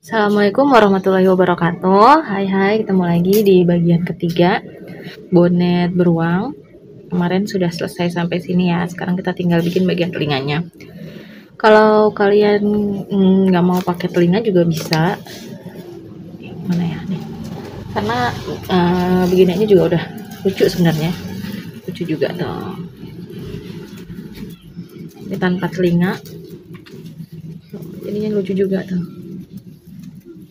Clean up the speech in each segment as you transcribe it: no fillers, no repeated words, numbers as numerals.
Assalamualaikum warahmatullahi wabarakatuh. Hai, ketemu lagi di bagian ketiga bonet beruang. Kemarin sudah selesai sampai sini ya. Sekarang kita tinggal bikin bagian telinganya. Kalau kalian nggak mau pakai telinga juga bisa. Mana ya nih? Karena beginiannya juga udah lucu sebenarnya. Lucu juga tuh. Ini tanpa telinga. Jadinya lucu juga tuh.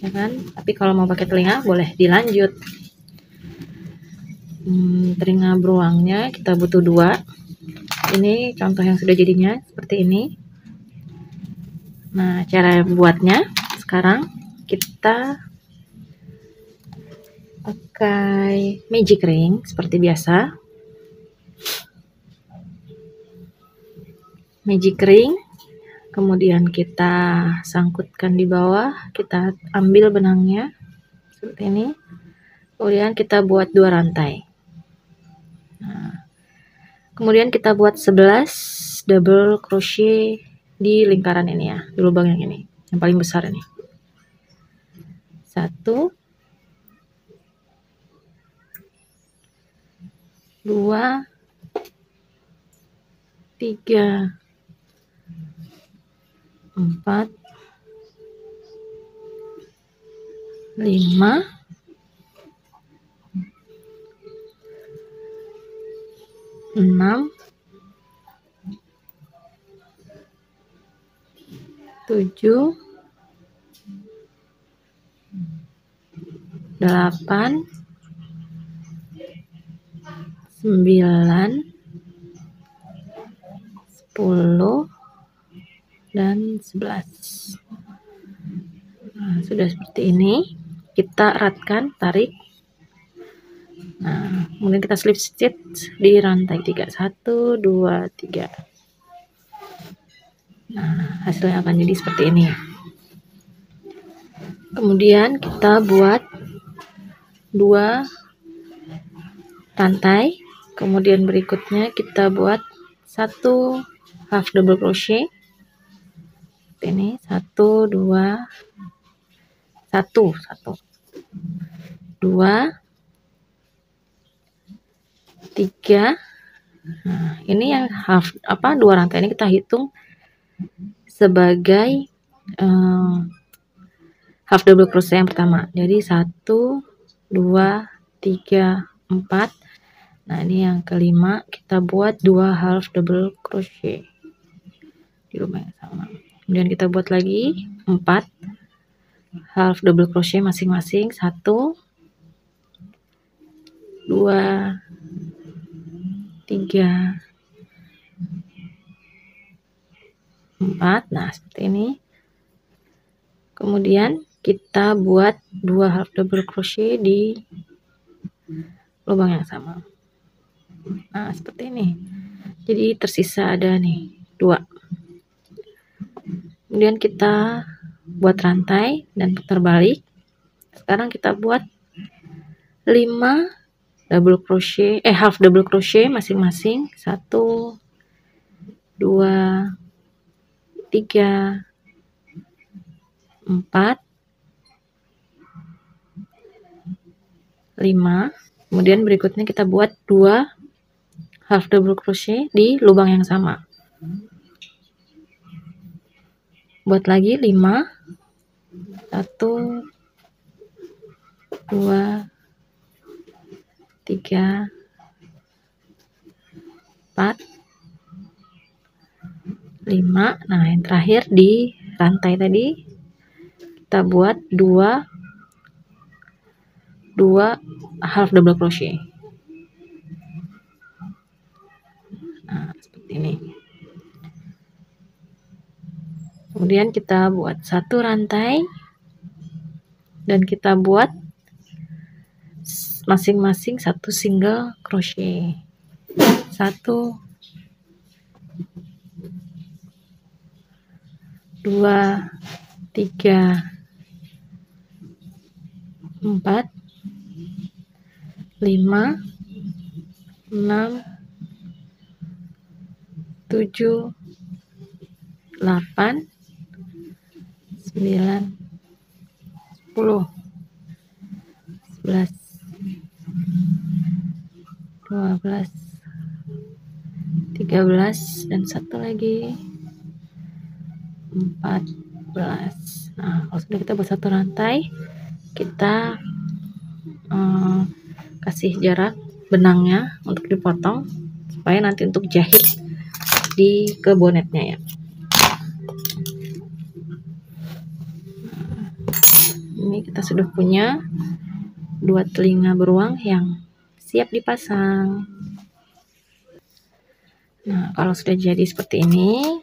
Ya kan? Tapi kalau mau pakai telinga boleh dilanjut. Telinga beruangnya kita butuh 2. Ini contoh yang sudah jadinya seperti ini. Nah, cara buatnya sekarang kita pakai magic ring seperti biasa. Magic ring, kemudian kita sangkutkan di bawah, kita ambil benangnya seperti ini. Kemudian kita buat 2 rantai. Nah, kemudian kita buat 11 double crochet di lingkaran ini ya, di lubang yang ini, yang paling besar ini. 1, 2, 3, 4, 5, 6, 7, 8, 9, 10, dan 11. Nah, sudah seperti ini. Kita eratkan, tarik. Nah, kemudian kita slip stitch di rantai 3. 1, 2, 3. Nah, hasilnya akan jadi seperti ini. Kemudian kita buat 2 rantai. Kemudian berikutnya kita buat 1 half double crochet. Ini 1, 2, 1, 2, 3. Nah, ini yang half 2 rantai ini kita hitung sebagai half double crochet yang pertama. Jadi 1, 2, 3, 4. Nah, ini yang kelima kita buat 2 half double crochet di lubang yang sama. Kemudian kita buat lagi 4 half double crochet masing-masing. 1, 2, 3, 4. Nah, seperti ini. Kemudian kita buat 2 half double crochet di lubang yang sama. Nah, seperti ini. Jadi tersisa ada nih 2. Kemudian kita buat rantai dan putar balik. Sekarang kita buat 5 double crochet half double crochet masing-masing. 1, 2, 3, 4, 5. Kemudian berikutnya kita buat 2 half double crochet di lubang yang sama. Buat lagi 5. 1, 2, 3, 4, 5. Nah, yang terakhir di rantai tadi kita buat 2 half double crochet. Nah, seperti ini. Kemudian kita buat 1 rantai dan kita buat masing-masing 1 single crochet. 1, 2, 3, 4, 5, 6, 7, 8, 9, 10, 11, 12, 13, dan satu lagi 14. Nah, kalau sudah kita buat satu rantai, kita kasih jarak benangnya untuk dipotong supaya nanti untuk jahit di ke bonetnya ya. Ini kita sudah punya 2 telinga beruang yang siap dipasang. Nah, kalau sudah jadi seperti ini,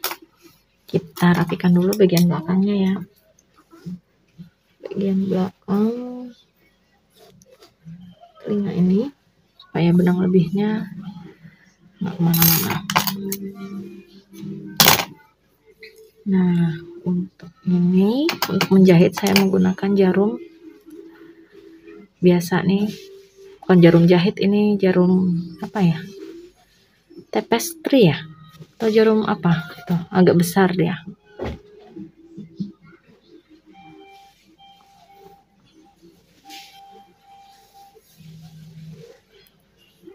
kita rapikan dulu bagian belakangnya ya. Bagian belakang telinga ini supaya benang lebihnya nggak kemana-mana. Nah, untuk ini, untuk menjahit saya menggunakan jarum biasa nih, bukan jarum jahit, ini jarum apa ya, tapestry ya, atau jarum apa itu, agak besar dia.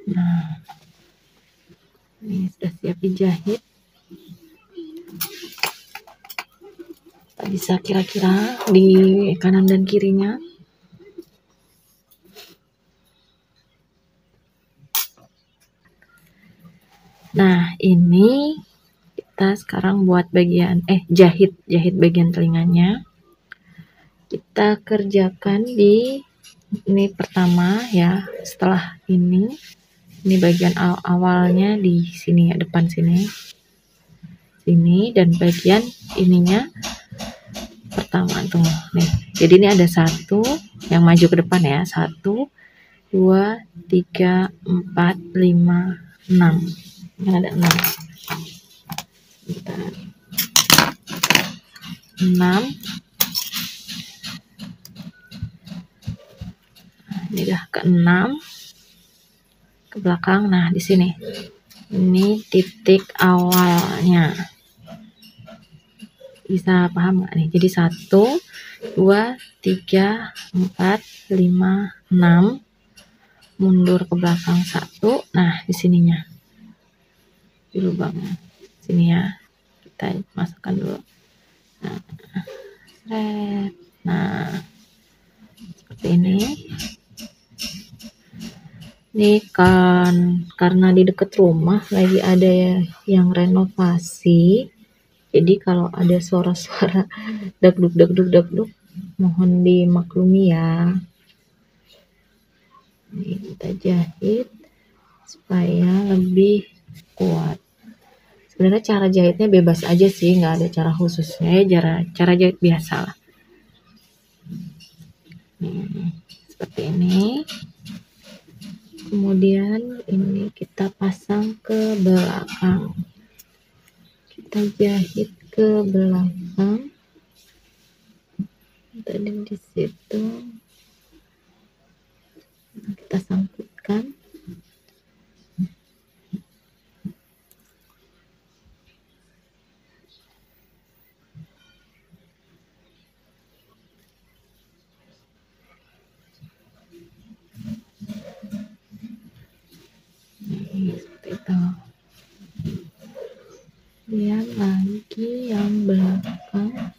Nah, ini sudah siap dijahit. Kita bisa kira-kira di kanan dan kirinya. Nah, ini kita sekarang buat bagian jahit bagian telinganya. Kita kerjakan di ini pertama ya. Setelah ini bagian awalnya di sini ya, depan sini, dan bagian ininya pertama tuh nih. Jadi ini ada satu yang maju ke depan ya, 1, 2, 3, 4, 5, 6. Ini ada 6. Bentar. 6. Nah, ini udah ke-6 ke belakang. Nah, di sini. Ini titik awalnya. Bisa paham nggak nih? Jadi 1, 2, 3, 4, 5, 6. Mundur ke belakang 1. Nah, di sininya. Di lubangnya. Sini ya. Kita masukkan dulu. Nah, seperti ini. Ini kan karena di dekat rumah lagi ada yang renovasi. Jadi kalau ada suara-suara dagduk, mohon dimaklumi ya. Ini kita jahit supaya lebih kuat. Sebenarnya cara jahitnya bebas aja sih, nggak ada cara khususnya ya, cara jahit biasa lah. Seperti ini. Kemudian ini kita pasang ke belakang. Kita jahit ke belakang. Tadi di situ kita sangkutkan. Seperti itu. Kemudian lagi yang belakang.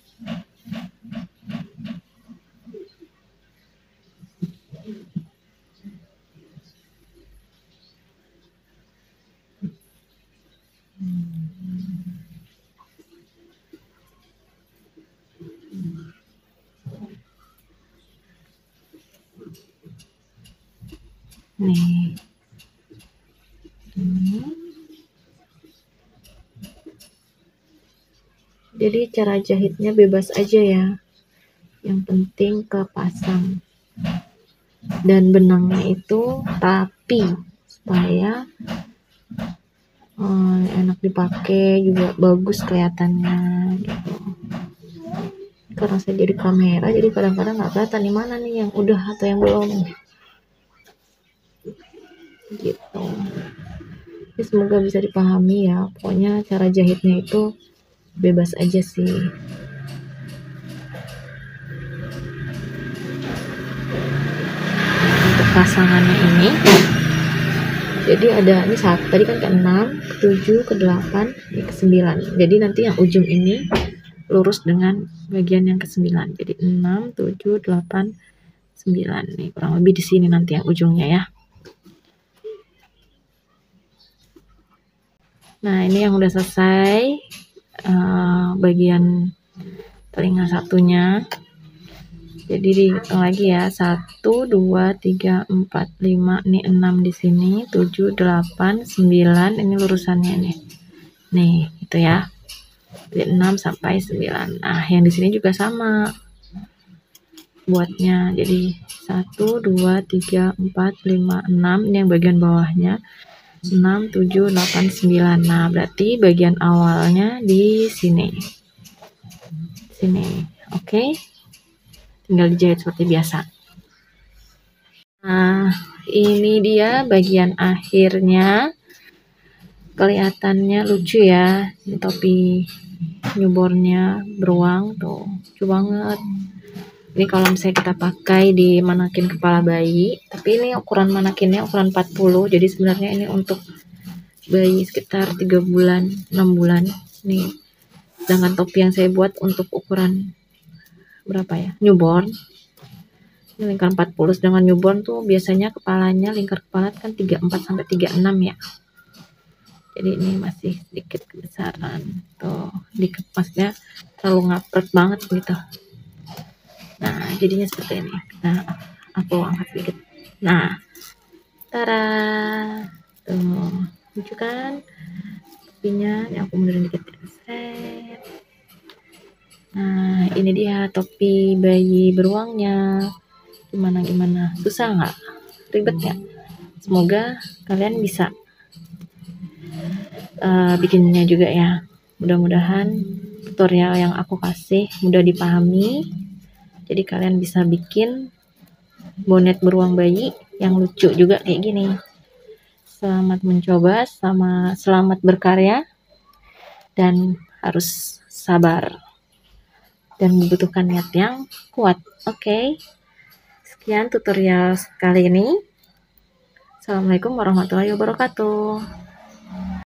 Nih. Jadi cara jahitnya bebas aja ya. Yang penting kepasang. Dan benangnya itu rapi supaya enak dipakai, juga bagus kelihatannya gitu. Karena saya jadi kamera, jadi kadang-kadang nggak kelihatan di mana nih yang udah atau yang belum gitu. Jadi semoga bisa dipahami ya. Pokoknya cara jahitnya itu bebas aja sih. pasangannya ini. Jadi ada ini satu tadi kan ke 6, ke 7, ke 8, ke 9. Jadi nanti yang ujung ini lurus dengan bagian yang ke 9. Jadi 6, 7, 8, 9 nih, kurang lebih di sini nanti yang ujungnya ya. Nah, ini yang udah selesai bagian telinga satunya. Jadi dihitung lagi ya, 1, 2, 3, 4, 5, nih 6 di sini, 7, 8, 9, ini lurusannya nih. Nih, itu ya. Dari 6 sampai 9. Nah, yang di sini juga sama buatnya. Jadi 1, 2, 3, 4, 5, 6, ini yang bagian bawahnya. 6, 7, 8, 9. Nah, berarti bagian awalnya di sini. Sini. Oke. Tinggal dijahit seperti biasa. Nah, ini dia bagian akhirnya. Kelihatannya lucu ya, ini topi newbornnya beruang tuh, lucu banget. Ini kalau misalnya kita pakai di manakin kepala bayi, tapi ini ukuran manakinnya ukuran 40, jadi sebenarnya ini untuk bayi sekitar 3 bulan, 6 bulan. Nih, sedangkan topi yang saya buat untuk ukuran berapa ya? Newborn. Ini lingkar 40, sedangkan newborn tuh biasanya kepalanya lingkar kepala kan 34 sampai 36 ya. Jadi ini masih sedikit kebesaran tuh, dikit, maksudnya terlalu ngapret banget gitu. Nah, jadinya seperti ini. Nah, aku angkat sedikit. Nah, tara, tuh, lucu kan topinya? Yang aku mundurin dikit. Set. Nah, ini dia topi bayi beruangnya. Gimana? Susah nggak? Ribet ya? Semoga kalian bisa bikinnya juga ya. Mudah-mudahan tutorial yang aku kasih mudah dipahami. Jadi kalian bisa bikin bonet beruang bayi yang lucu juga kayak gini. Selamat mencoba, selamat berkarya, dan harus sabar dan membutuhkan niat yang kuat. Oke. Sekian tutorial kali ini. Assalamualaikum warahmatullahi wabarakatuh.